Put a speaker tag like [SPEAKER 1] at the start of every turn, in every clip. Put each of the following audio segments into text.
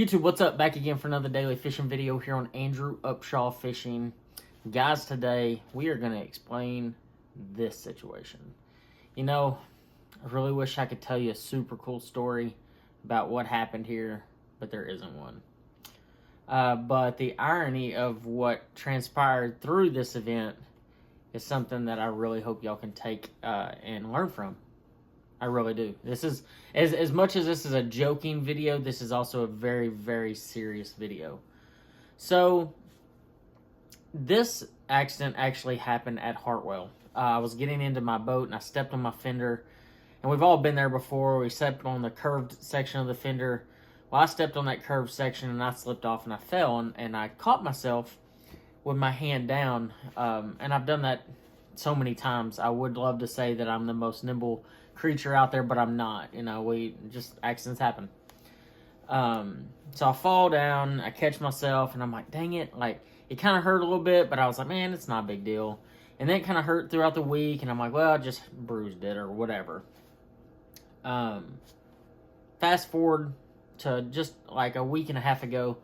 [SPEAKER 1] YouTube, what's up? Back again for another daily fishing video here on Andrew Upshaw Fishing. Guys, today we are going to explain this situation. You know, I really wish I could tell you a super cool story about what happened here, but there isn't one. But the irony of what transpired through this event is something that I really hope y'all can take and learn from. I really do. This is, as much as this is a joking video, this is also a very, very serious video. So, this accident actually happened at Hartwell. I was getting into my boat and I stepped on my fender. And we've all been there before. We stepped on the curved section of the fender. Well, I stepped on that curved section and I slipped off and I fell. And I caught myself with my hand down. And I've done that so many times. I would love to say that I'm the most nimble creature out there, but I'm not. You know, accidents happen. So I fall down, I catch myself, and I'm like, dang it. Like, it kind of hurt a little bit, but I was like, man, it's not a big deal. And then it kind of hurt throughout the week, and I'm like, well, I just bruised it or whatever. Fast forward to just like a week and a half ago.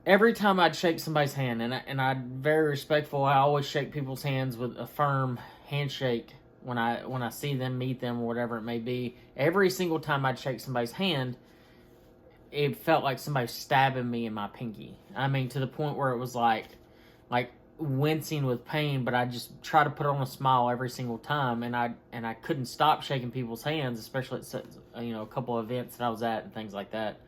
[SPEAKER 1] Every time I'd shake somebody's hand, and I'm very respectful, I always shake people's hands with a firm handshake when I see them, meet them, or whatever it may be. Every single time I'd shake somebody's hand, it felt like somebody stabbing me in my pinky. I mean, to the point where it was like wincing with pain, but I just try to put on a smile every single time, and I couldn't stop shaking people's hands, especially at a couple of events that I was at and things like that.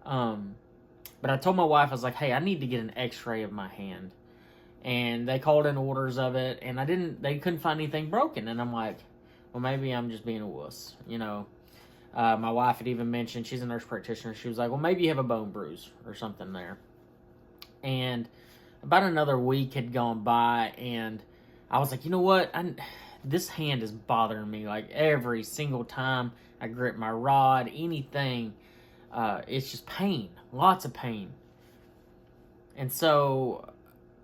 [SPEAKER 1] But I told my wife, I was like, hey, I need to get an x-ray of my hand. And they called in orders of it, and they couldn't find anything broken. And I'm like, well, maybe I'm just being a wuss, you know. My wife had even mentioned, she's a nurse practitioner, she was like, well, maybe you have a bone bruise or something there. And about another week had gone by, and I was like, you know what, this hand is bothering me. Like, every single time I grip my rod, anything, it's just pain, lots of pain. And so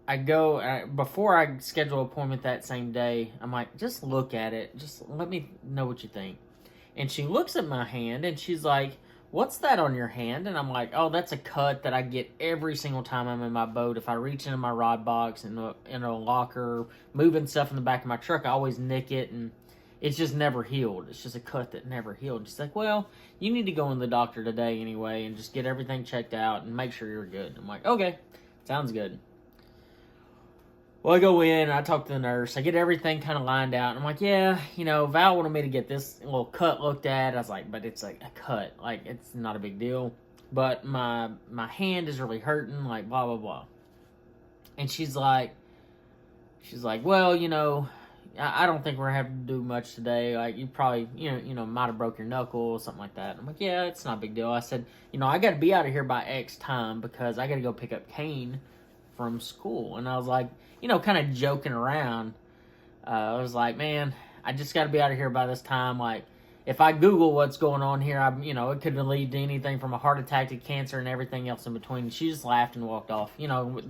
[SPEAKER 1] I go, before I schedule an appointment that same day, I'm like, just look at it. Just let me know what you think. And she looks at my hand, and she's like, what's that on your hand? And I'm like, oh, that's a cut that I get every single time I'm in my boat. If I reach into my rod box in a locker, moving stuff in the back of my truck, I always nick it, and it's just never healed. It's just a cut that never healed. And she's like, well, you need to go in the doctor today anyway and just get everything checked out and make sure you're good. I'm like, okay, sounds good. Well, I go in, I talk to the nurse, I get everything kind of lined out, and I'm like, yeah, Val wanted me to get this little cut looked at. I was like, but it's like a cut, like, it's not a big deal, but my hand is really hurting, like, blah, blah, blah. And she's like, well, I don't think we're going to have to do much today, like, you probably, might have broke your knuckle or something like that. I'm like, yeah, it's not a big deal. I said, I got to be out of here by X time, because I got to go pick up Kane from school. And I was like, kind of joking around. I was like, man, I just got to be out of here by this time. Like, if I Google what's going on here, it could lead to anything from a heart attack to cancer and everything else in between. She just laughed and walked off.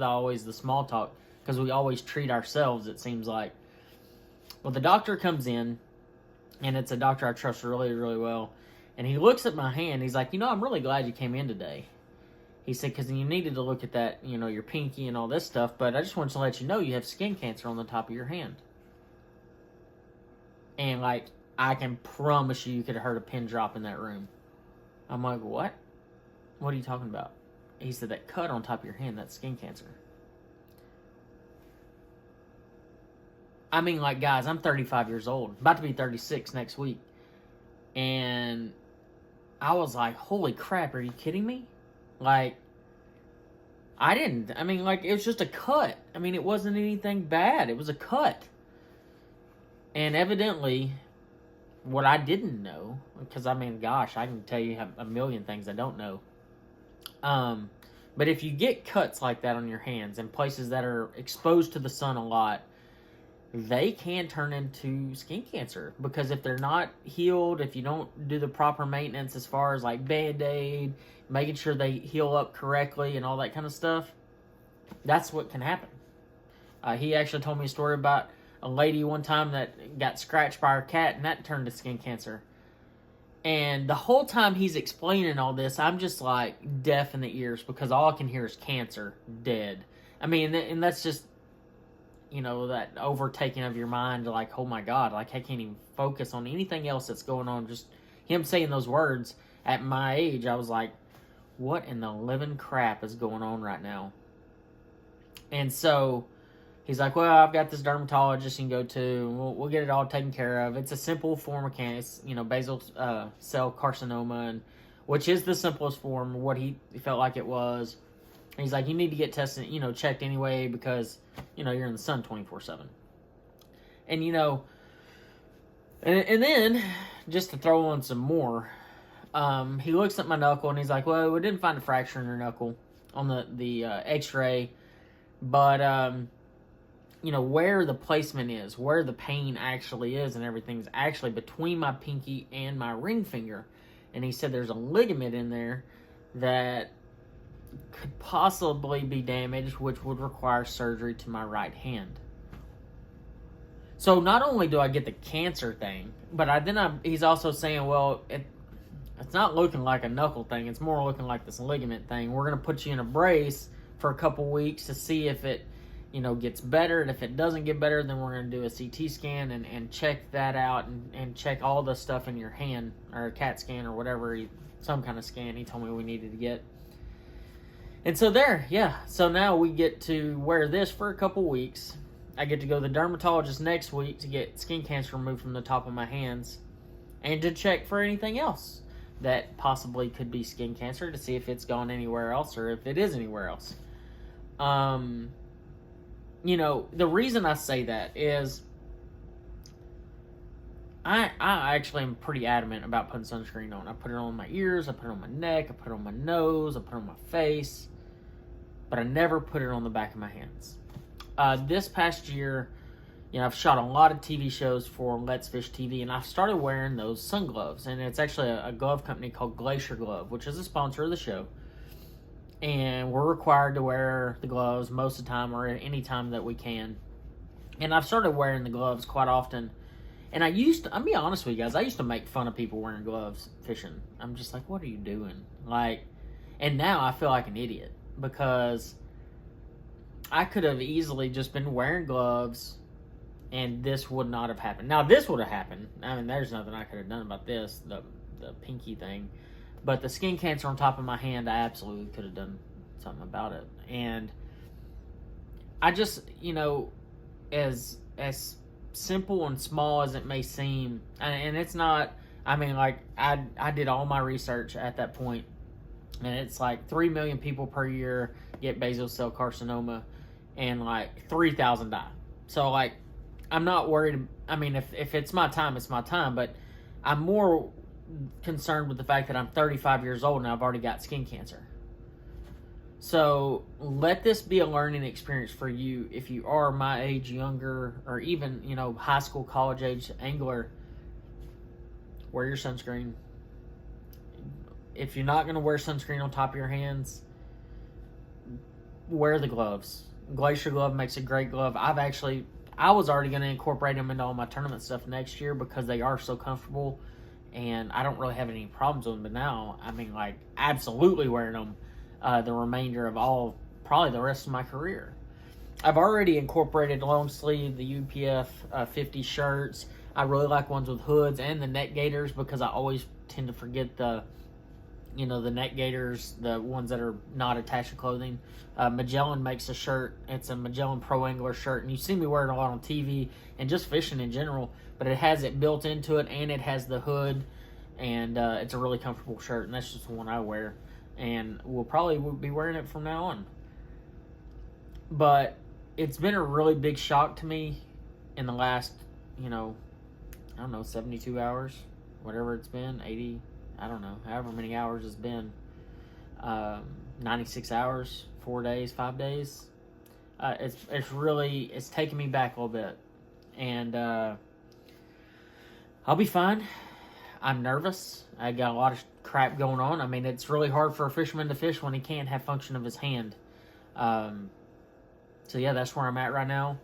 [SPEAKER 1] Always the small talk, because we always treat ourselves, it seems like. Well, the doctor comes in, and it's a doctor I trust really, really well. And he looks at my hand. He's like, I'm really glad you came in today. He said, because you needed to look at that, your pinky and all this stuff, but I just wanted to let you know you have skin cancer on the top of your hand. And, like, I can promise you could have heard a pin drop in that room. I'm like, what? What are you talking about? He said, that cut on top of your hand, that's skin cancer. I mean, like, guys, I'm 35 years old, about to be 36 next week. And I was like, holy crap, are you kidding me? Like, it was just a cut. I mean, it wasn't anything bad. It was a cut. And evidently, what I didn't know, because, gosh, I can tell you a million things I don't know. But if you get cuts like that on your hands in places that are exposed to the sun a lot, they can turn into skin cancer, because if they're not healed, if you don't do the proper maintenance as far as like Band-Aid, making sure they heal up correctly and all that kind of stuff, that's what can happen. He actually told me a story about a lady one time that got scratched by her cat, and that turned to skin cancer. And the whole time he's explaining all this, I'm just like deaf in the ears because all I can hear is cancer, dead. I mean, and that's just, that overtaking of your mind, like, oh my God, like I can't even focus on anything else that's going on. Just him saying those words at my age, I was like, what in the living crap is going on right now? And so he's like, well, I've got this dermatologist you can go to. We'll get it all taken care of. It's a simple form of cancer, basal cell carcinoma, and which is the simplest form, what he felt like it was. And he's like, you need to get tested, checked anyway because, you're in the sun 24/7. And, and then, just to throw on some more, he looks at my knuckle and he's like, well, we didn't find a fracture in your knuckle on the x-ray, but, where the placement is, where the pain actually is and everything's actually between my pinky and my ring finger. And he said there's a ligament in there that could possibly be damaged, which would require surgery to my right hand. So not only do I get the cancer thing, but he's also saying, well, it's not looking like a knuckle thing. It's more looking like this ligament thing. We're going to put you in a brace for a couple weeks to see if it, gets better. And if it doesn't get better, then we're going to do a CT scan and check that out and check all the stuff in your hand, or a CAT scan or whatever, some kind of scan he told me we needed to get. And so so now we get to wear this for a couple weeks. I get to go to the dermatologist next week to get skin cancer removed from the top of my hands and to check for anything else that possibly could be skin cancer, to see if it's gone anywhere else or if it is anywhere else. The reason I say that is I actually am pretty adamant about putting sunscreen on. I put it on my ears, I put it on my neck, I put it on my nose, I put it on my face, but I never put it on the back of my hands. This past year, I've shot a lot of TV shows for Let's Fish TV, and I've started wearing those sun gloves. And it's actually a glove company called Glacier Glove, which is a sponsor of the show. And we're required to wear the gloves most of the time, or any time that we can. And I've started wearing the gloves quite often. And I'll be honest with you guys, I used to make fun of people wearing gloves fishing. I'm just like, what are you doing? And now I feel like an idiot, because I could have easily just been wearing gloves and this would not have happened. Now, this would have happened. I mean, there's nothing I could have done about this, the pinky thing. But the skin cancer on top of my hand, I absolutely could have done something about it. And I just, as simple and small as it may seem, and it's not, I did all my research at that point, and it's like 3 million people per year get basal cell carcinoma, and 3,000 die. So I'm not worried. I mean, if it's my time, it's my time, but I'm more concerned with the fact that I'm 35 years old and I've already got skin cancer. So let this be a learning experience for you. If you are my age, younger, or even, high school, college age angler, wear your sunscreen. If you're not going to wear sunscreen on top of your hands, wear the gloves. Glacier Glove makes a great glove. I was already going to incorporate them into all my tournament stuff next year because they are so comfortable, and I don't really have any problems with them. But now, absolutely wearing them the remainder of probably the rest of my career. I've already incorporated long sleeve, the UPF 50 shirts. I really like ones with hoods and the neck gaiters, because I always tend to forget the neck gaiters, the ones that are not attached to clothing. Magellan makes a shirt. It's a Magellan Pro Angler shirt, and you see me wearing it a lot on TV and just fishing in general, but it has it built into it, and it has the hood, and it's a really comfortable shirt, and that's just the one I wear, and we'll probably be wearing it from now on. But it's been a really big shock to me in the last, 72 hours, whatever it's been, 80, I don't know, however many hours it's been, 96 hours, 4 days, 5 days. It's taken me back a little bit, and I'll be fine. I'm nervous. I got a lot of crap going on. I mean, it's really hard for a fisherman to fish when he can't have function of his hand. So yeah, that's where I'm at right now.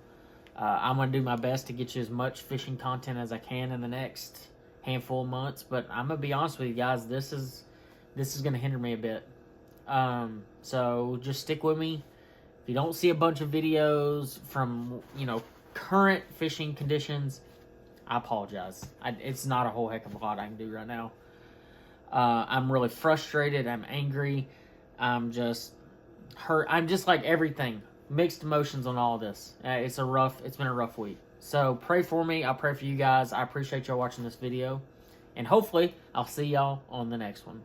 [SPEAKER 1] I'm going to do my best to get you as much fishing content as I can in the next handful of months. But I'm gonna be honest with you guys, this is gonna hinder me a bit. So just stick with me. If you don't see a bunch of videos from, current fishing conditions, I apologize. It's not a whole heck of a lot I can do right now. I'm really frustrated. I'm angry. I'm just hurt. I'm just like everything. Mixed emotions on all of this. It's been a rough week. So pray for me. I'll pray for you guys. I appreciate y'all watching this video. And hopefully, I'll see y'all on the next one.